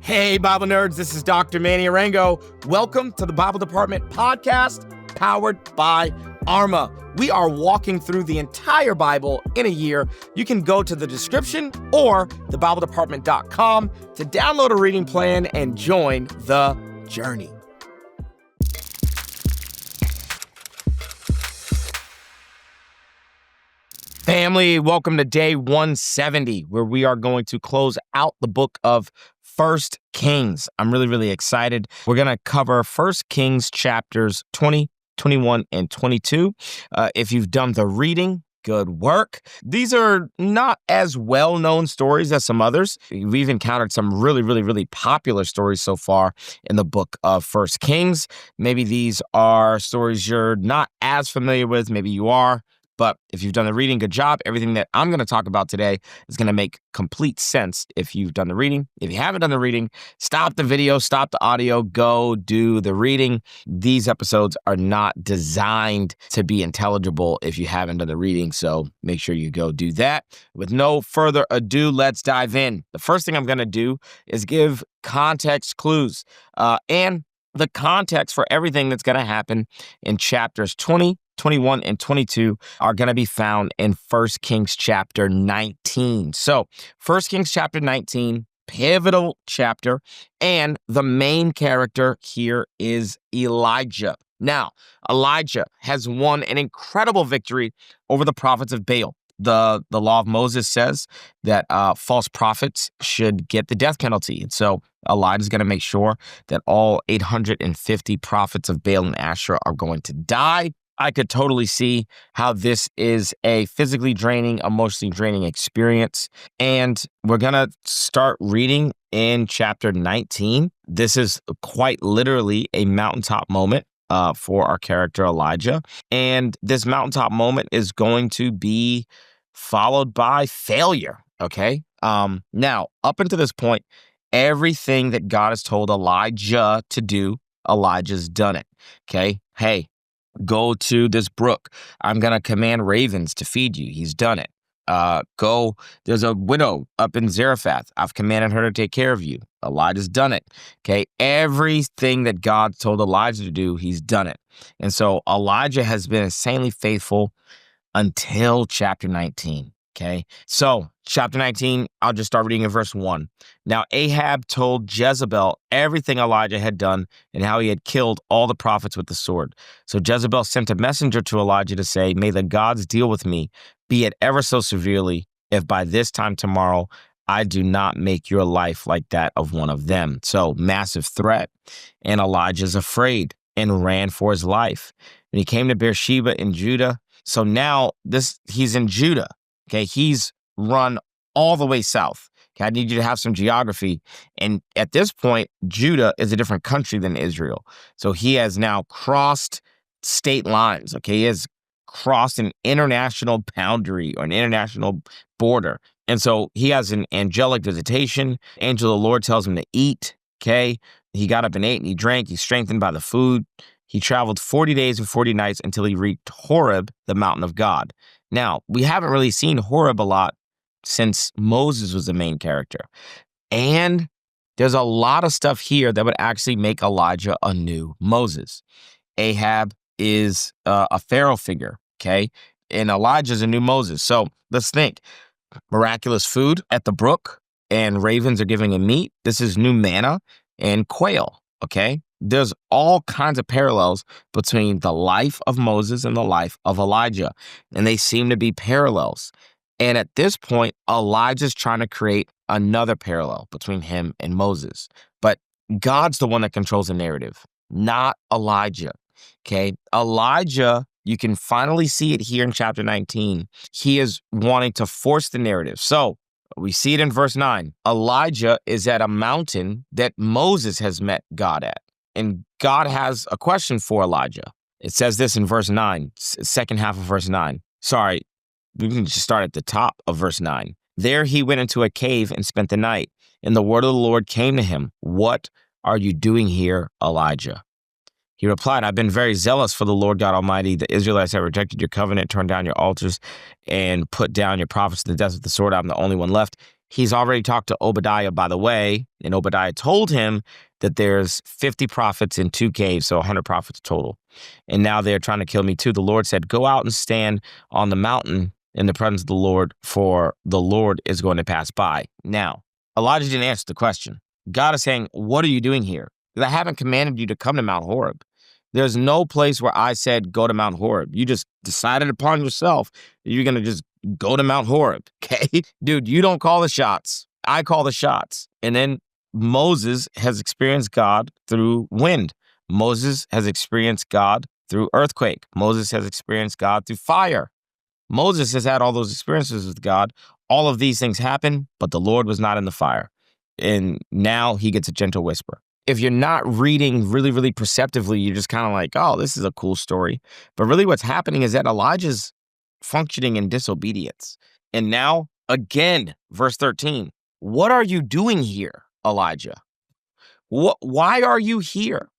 Hey, Bible nerds, this is Dr. Manny Arango. Welcome to the Bible Department podcast, powered by Arma. We are walking through the entire Bible in a year. You can go to the description or thebibledepartment.com to download a reading plan and join the journey. Family, welcome to day 170, where we are going to close out the book of 1 Kings. I'm really excited. We're going to cover 1 Kings chapters 20, 21, and 22. If you've done the reading, good work. These are not as well-known stories as some others. We've encountered some really popular stories so far in the book of 1 Kings. Maybe these are stories you're not as familiar with. Maybe you are. But if you've done the reading, good job. Everything that I'm going to talk about today is going to make complete sense if you've done the reading. If you haven't done the reading, stop the video, stop the audio, go do the reading. These episodes are not designed to be intelligible if you haven't done the reading, so make sure you go do that. With no further ado, let's dive in. The first thing I'm going to do is give context clues and the context for everything that's going to happen in chapters 20, 21, and 22 are going to be found in 1 Kings chapter 19. So 1 Kings chapter 19, pivotal chapter, and the main character here is Elijah. Now, Elijah has won an incredible victory over the prophets of Baal. The law of Moses says that false prophets should get the death penalty. And so Elijah is going to make sure that all 850 prophets of Baal and Asherah are going to die. I could totally see how this is a physically draining, emotionally draining experience. And we're going to start reading in chapter 19. This is quite literally a mountaintop moment for our character Elijah. And this mountaintop moment is going to be followed by failure, okay? Now, up until this point, everything that God has told Elijah to do, Elijah's done it, okay? Hey, go to this brook. I'm going to command ravens to feed you. He's done it. There's a widow up in Zarephath. I've commanded her to take care of you. Elijah's done it. Okay. Everything that God told Elijah to do, he's done it. And so Elijah has been insanely faithful until chapter 19. Okay. So chapter 19, I'll just start reading in verse 1. Now Ahab told Jezebel everything Elijah had done and how he had killed all the prophets with the sword. So Jezebel sent a messenger to Elijah to say, "May the gods deal with me, be it ever so severely, if by this time tomorrow I do not make your life like that of one of them." So massive threat. And Elijah's afraid and ran for his life. And he came to Beersheba in Judah. So now he's in Judah. Okay, he's run all the way south. Okay, I need you to have some geography. And at this point, Judah is a different country than Israel. So he has now crossed state lines. Okay, he has crossed an international boundary or an international border. And so he has an angelic visitation. Angel of the Lord tells him to eat. Okay, he got up and ate and he drank. He's strengthened by the food. He traveled 40 days and 40 nights until he reached Horeb, the mountain of God. Now, we haven't really seen Horeb a lot since Moses was the main character. And there's a lot of stuff here that would actually make Elijah a new Moses. Ahab is a Pharaoh figure, okay? And Elijah's a new Moses. So let's think. Miraculous food at the brook, and ravens are giving him meat. This is new manna and quail, okay? There's all kinds of parallels between the life of Moses and the life of Elijah, and they seem to be parallels. And at this point, Elijah's trying to create another parallel between him and Moses. But God's the one that controls the narrative, not Elijah, okay? Elijah, you can finally see it here in chapter 19. He is wanting to force the narrative. So we see it in verse 9. Elijah is at a mountain that Moses has met God at. And God has a question for Elijah. It says this in verse 9, second half of verse 9. Sorry, we can just start at the top of verse 9. There he went into a cave and spent the night. And the word of the Lord came to him. "What are you doing here, Elijah?" He replied, "I've been very zealous for the Lord God Almighty. The Israelites have rejected your covenant, turned down your altars, and put down your prophets to the death with the sword. I'm the only one left he's already talked to Obadiah, by the way, and Obadiah told him that there's 50 prophets in 2 caves, so 100 prophets total. And now they're trying to kill me too. The Lord said, go out and stand on the mountain in the presence of the Lord, for the Lord is going to pass by. Now, Elijah didn't answer the question. God is saying, what are you doing here? Because I haven't commanded you to come to Mount Horeb. There's no place where I said, go to Mount Horeb. You just decided upon yourself that you're going to just go to Mount Horeb, okay? Dude, you don't call the shots. I call the shots. And then Moses has experienced God through wind. Moses has experienced God through earthquake. Moses has experienced God through fire. Moses has had all those experiences with God. All of these things happen, but the Lord was not in the fire. And now he gets a gentle whisper. If you're not reading really, really perceptively, you're just kind of like, oh, this is a cool story. But really what's happening is that Elijah's functioning in disobedience. And now, again, verse 13, what are you doing here, Elijah? Why are you here?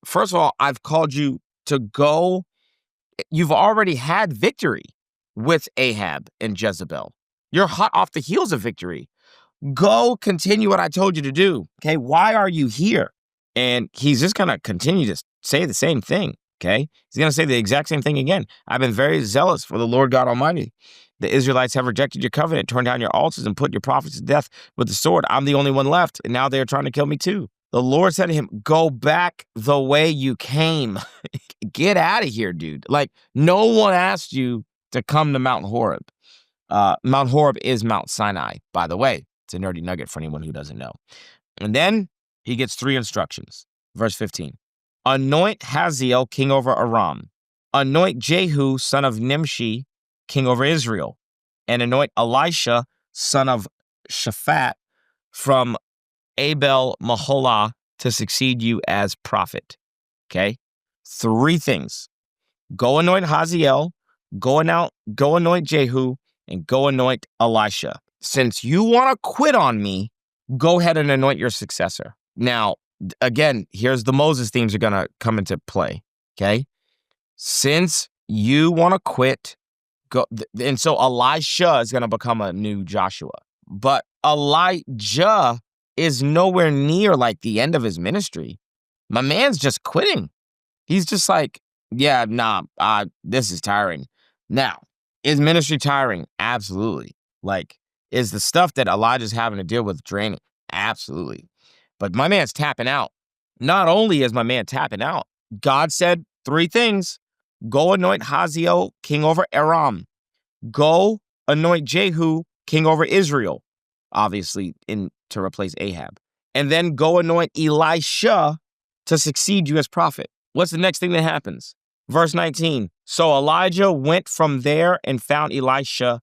First of all, I've called you to go. You've already had victory with Ahab and Jezebel. You're hot off the heels of victory. Go continue what I told you to do. Okay, why are you here? And he's just going to continue to say the same thing. Okay, he's going to say the exact same thing again. I've been very zealous for the Lord God Almighty. The Israelites have rejected your covenant, torn down your altars, and put your prophets to death with the sword. I'm the only one left, and now they're trying to kill me too. The Lord said to him, go back the way you came. Get out of here, dude. Like, no one asked you to come to Mount Horeb. Mount Horeb is Mount Sinai, by the way. It's a nerdy nugget for anyone who doesn't know. And then he gets 3 instructions. Verse 15. Anoint Hazael, king over Aram. Anoint Jehu, son of Nimshi, king over Israel. And anoint Elisha, son of Shaphat, from Abel Maholah, to succeed you as prophet. Okay? 3 things. Go anoint Hazael, go anoint Jehu, and go anoint Elisha. Since you want to quit on me, go ahead and anoint your successor. Now, again, here's the Moses themes are going to come into play, okay? Since you want to quit, go. And so Elisha is going to become a new Joshua. But Elijah is nowhere near like the end of his ministry. My man's just quitting. He's just like, yeah, nah, this is tiring. Now, is ministry tiring? Absolutely. Like, is the stuff that Elijah's having to deal with draining? Absolutely. But my man's tapping out. Not only is my man tapping out, God said 3 things. Go anoint Hazael, king over Aram. Go anoint Jehu, king over Israel, obviously to replace Ahab. And then go anoint Elisha to succeed you as prophet. What's the next thing that happens? Verse 19. So Elijah went from there and found Elisha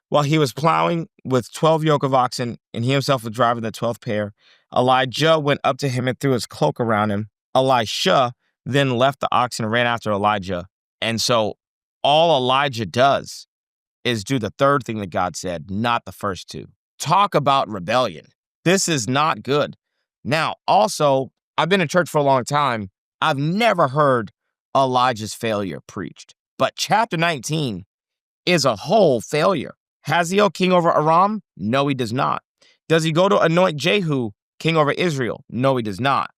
while he was plowing with 12 yoke of oxen, and he himself was driving the 12th pair. Elijah went up to him and threw his cloak around him. Elisha then left the oxen and ran after Elijah. And so all Elijah does is do the 3rd thing that God said, not the first 2. Talk about rebellion. This is not good. Now, also, I've been in church for a long time. I've never heard Elijah's failure preached. But chapter 19 is a whole failure. Hazael, king over Aram? No, he does not. Does he go to anoint Jehu, king over Israel? No, he does not.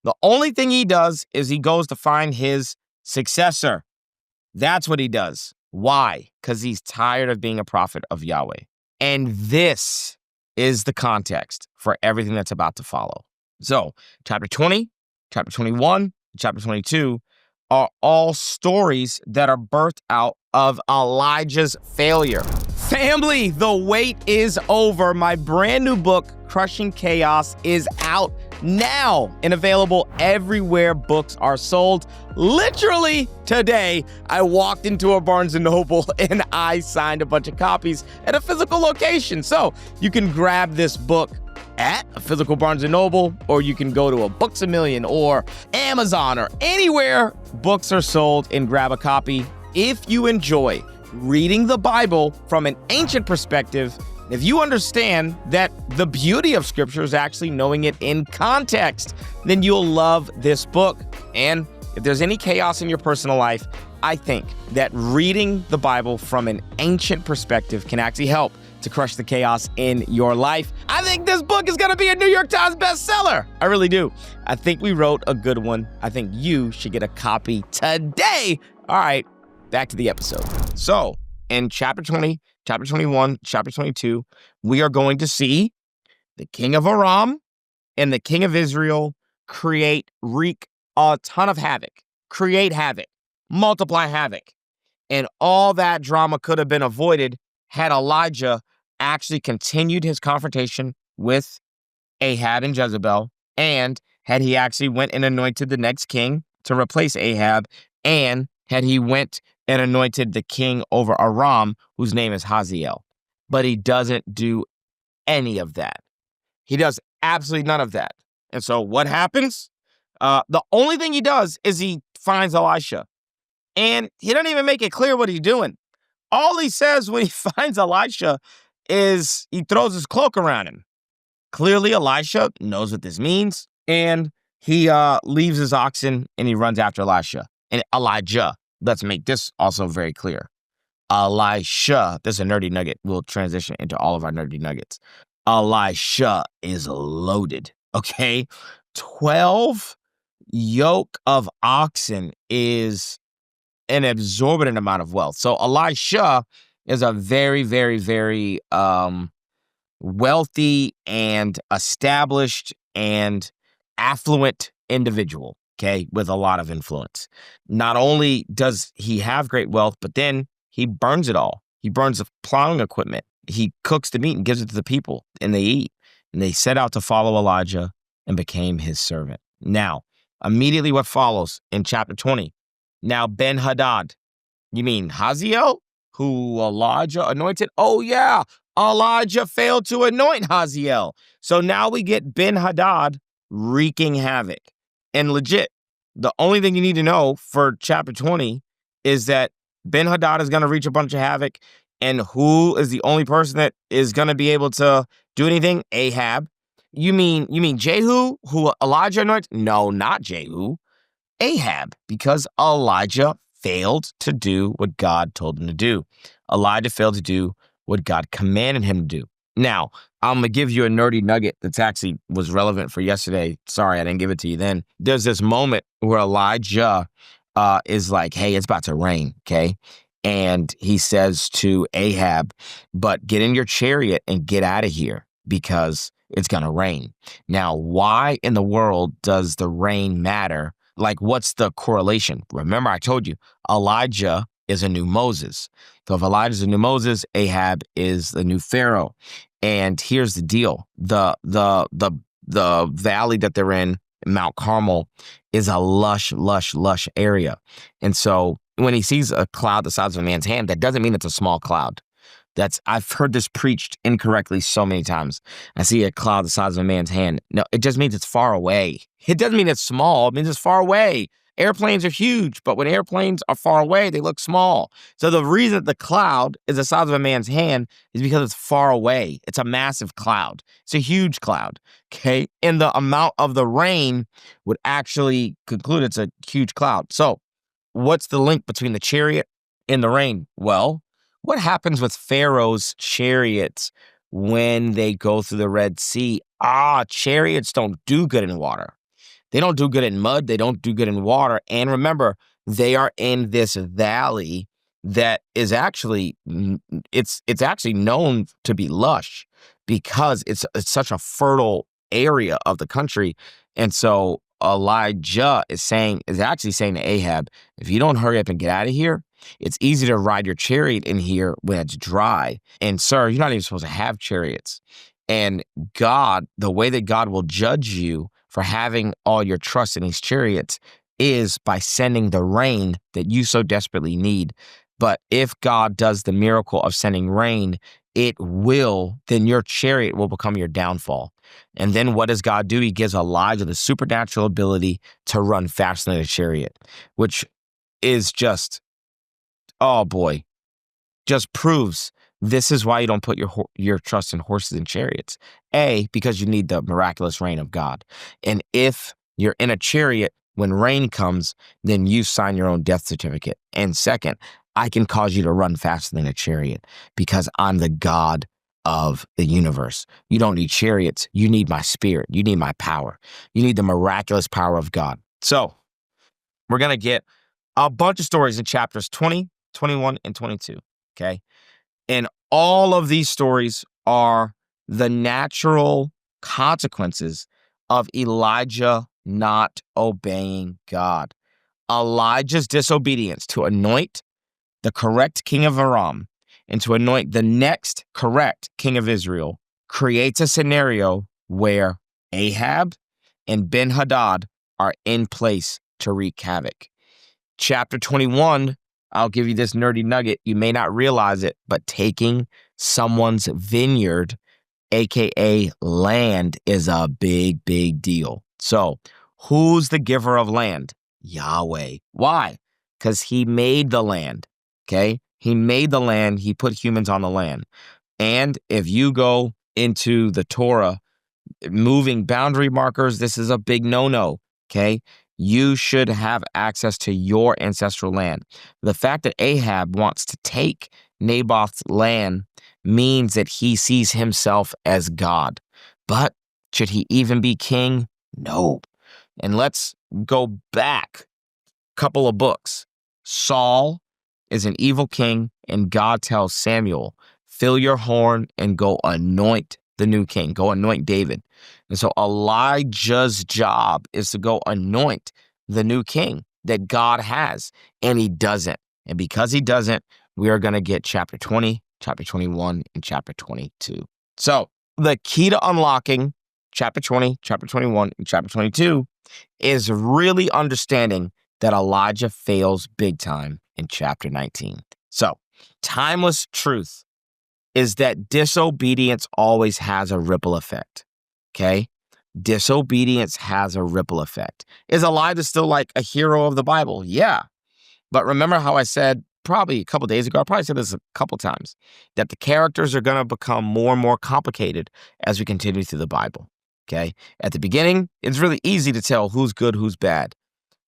The only thing he does is he goes to find his successor. That's what he does. Why? Because he's tired of being a prophet of Yahweh. And this is the context for everything that's about to follow. So, chapter 20, chapter 21, chapter 22 are all stories that are birthed out of Elijah's failure. Family, the wait is over. My brand new book, Crushing Chaos, is out now and available everywhere books are sold. Literally today, I walked into a Barnes & Noble and I signed a bunch of copies at a physical location. So you can grab this book at a physical Barnes & Noble, or you can go to a Books A Million or Amazon or anywhere books are sold and grab a copy. If you enjoy reading the Bible from an ancient perspective, if you understand that the beauty of Scripture is actually knowing it in context, then you'll love this book. And if there's any chaos in your personal life, I think that reading the Bible from an ancient perspective can actually help to crush the chaos in your life. I think this book is going to be a New York Times bestseller. I really do. I think we wrote a good one. I think you should get a copy today. All right, back to the episode. So in chapter 20, chapter 21, chapter 22, we are going to see the king of Aram and the king of Israel wreak a ton of havoc, create havoc, multiply havoc. And all that drama could have been avoided had Elijah actually continued his confrontation with Ahab and Jezebel, and had he actually went and anointed the next king to replace Ahab, and had he went and anointed the king over Aram, whose name is Hazael. But he doesn't do any of that. He does absolutely none of that. And so what happens? The only thing he does is he finds Elisha. And he doesn't even make it clear what he's doing. All he says when he finds Elisha is he throws his cloak around him. Clearly, Elisha knows what this means, and he leaves his oxen and he runs after Elisha. And Elijah, let's make this also very clear. Elisha, this is a nerdy nugget. We'll transition into all of our nerdy nuggets. Elisha is loaded, okay? 12 yoke of oxen is an exorbitant amount of wealth. So Elisha is a very, very, very wealthy and established and affluent individual, okay, with a lot of influence. Not only does he have great wealth, but then he burns it all. He burns the plowing equipment. He cooks the meat and gives it to the people, and they eat. And they set out to follow Elijah and became his servant. Now, immediately what follows in chapter 20. Now, Ben-Hadad, you mean Hazael, who Elijah anointed? Oh, yeah, Elijah failed to anoint Hazael. So now we get Ben-Hadad wreaking havoc. And legit, the only thing you need to know for chapter 20 is that Ben-Hadad is going to reach a bunch of havoc. And who is the only person that is going to be able to do anything? Ahab. You mean Jehu, who Elijah anointed? No, not Jehu. Ahab, because Elijah failed to do what God told him to do. Elijah failed to do what God commanded him to do. Now, I'm going to give you a nerdy nugget that's actually was relevant for yesterday. Sorry, I didn't give it to you then. There's this moment where Elijah is like, hey, it's about to rain, okay? And he says to Ahab, but get in your chariot and get out of here because it's going to rain. Now, why in the world does the rain matter? Like, what's the correlation? Remember, I told you, Elijah is a new Moses. So if Elijah's a new Moses, Ahab is the new Pharaoh. And here's the deal. The valley that they're in, Mount Carmel, is a lush area. And so when he sees a cloud the size of a man's hand, that doesn't mean it's a small cloud. I've heard this preached incorrectly so many times. I see a cloud the size of a man's hand. No, it just means it's far away. It doesn't mean it's small. It means it's far away. Airplanes are huge, but when airplanes are far away, they look small. So the reason that the cloud is the size of a man's hand is because it's far away. It's a massive cloud. It's a huge cloud, okay? And the amount of the rain would actually conclude it's a huge cloud. So what's the link between the chariot and the rain? Well, what happens with Pharaoh's chariots when they go through the Red Sea? Chariots don't do good in water. They don't do good in mud. They don't do good in water. And remember, they are in this valley that is actually, it's actually known to be lush because it's such a fertile area of the country. And so Elijah is actually saying to Ahab, if you don't hurry up and get out of here, it's easy to ride your chariot in here when it's dry. And sir, you're not even supposed to have chariots. And God, the way that God will judge you for having all your trust in these chariots is by sending the rain that you so desperately need. But if God does the miracle of sending rain, then your chariot will become your downfall. And then what does God do? He gives Elijah the supernatural ability to run faster than a chariot, which is just, oh boy, just proves this is why you don't put your trust in horses and chariots. A, because you need the miraculous rain of God. And if you're in a chariot, when rain comes, then you sign your own death certificate. And second, I can cause you to run faster than a chariot because I'm the God of the universe. You don't need chariots. You need my spirit. You need my power. You need the miraculous power of God. So we're going to get a bunch of stories in chapters 20, 21, and 22, okay? And all of these stories are the natural consequences of Elijah not obeying God. Elijah's disobedience to anoint the correct king of Aram and to anoint the next correct king of Israel creates a scenario where Ahab and Ben-Hadad are in place to wreak havoc. Chapter 21, I'll give you this nerdy nugget. You may not realize it, but taking someone's vineyard, aka land, is a big, big deal. So who's the giver of land? Yahweh. Why? Because he made the land, okay? He made the land. He put humans on the land. And if you go into the Torah, moving boundary markers, this is a big no-no, okay? You should have access to your ancestral land. The fact that Ahab wants to take Naboth's land means that he sees himself as God. But should he even be king? No. And let's go back a couple of books. Saul is an evil king, and God tells Samuel, fill your horn and go anoint the new king. Go anoint David. And so Elijah's job is to go anoint the new king that God has, and he doesn't. And because he doesn't, we are going to get chapter 20, chapter 21, and chapter 22. So the key to unlocking chapter 20, chapter 21, and chapter 22 is really understanding that Elijah fails big time in chapter 19. So timeless truth is that disobedience always has a ripple effect, okay? Disobedience has a ripple effect. Is Elijah still like a hero of the Bible? Yeah. But remember how I said probably a couple days ago, I probably said this a couple times, that the characters are going to become more and more complicated as we continue through the Bible, okay? At the beginning, it's really easy to tell who's good, who's bad.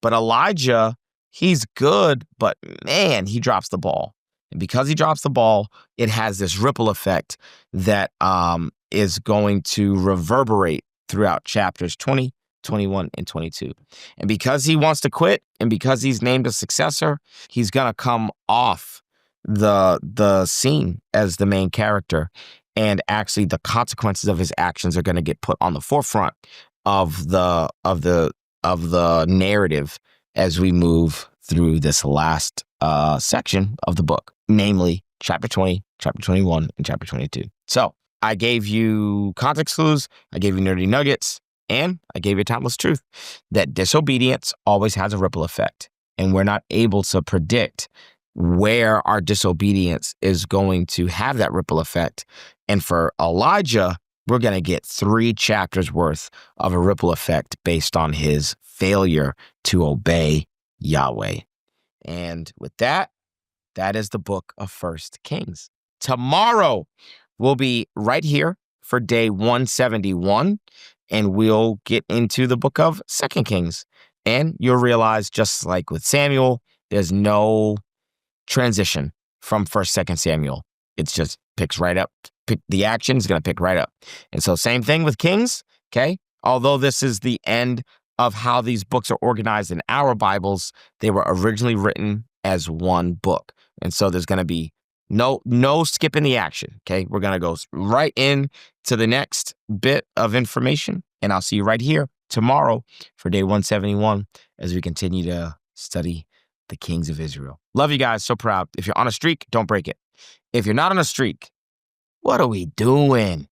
But Elijah, he's good, but man, he drops the ball. And because he drops the ball, it has this ripple effect that is going to reverberate throughout chapters 20, 21, and 22. And because he wants to quit, and because he's named a successor, he's going to come off the scene as the main character. And actually, the consequences of his actions are going to get put on the forefront of the narrative as we move through this last section of the book, namely chapter 20, chapter 21, and chapter 22. So I gave you context clues, I gave you nerdy nuggets, and I gave you timeless truth that disobedience always has a ripple effect, and we're not able to predict where our disobedience is going to have that ripple effect. And for Elijah, we're going to get 3 chapters worth of a ripple effect based on his failure to obey Yahweh. And with that, that is the book of 1 Kings. Tomorrow, we'll be right here for day 171, and we'll get into the book of 2 Kings. And you'll realize, just like with Samuel, there's no transition from 1st, 2nd Samuel. It's just picks right up. The action is going to pick right up. And so same thing with Kings, okay? Although this is the end of how these books are organized in our Bibles, they were originally written as one book. And so there's going to be no skipping the action, okay? We're going to go right in to the next bit of information, and I'll see you right here tomorrow for day 171 as we continue to study the kings of Israel. Love you guys. So proud. If you're on a streak, don't break it. If you're not on a streak, what are we doing?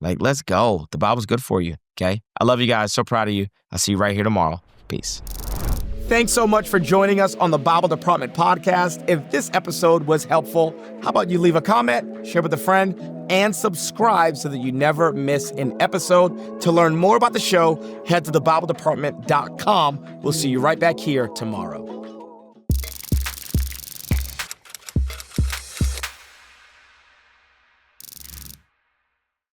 Like, let's go. The Bible's good for you, okay? I love you guys. So proud of you. I'll see you right here tomorrow. Peace. Thanks so much for joining us on the Bible Department podcast. If this episode was helpful, how about you leave a comment, share with a friend, and subscribe so that you never miss an episode. To learn more about the show, head to thebibledepartment.com. We'll see you right back here tomorrow.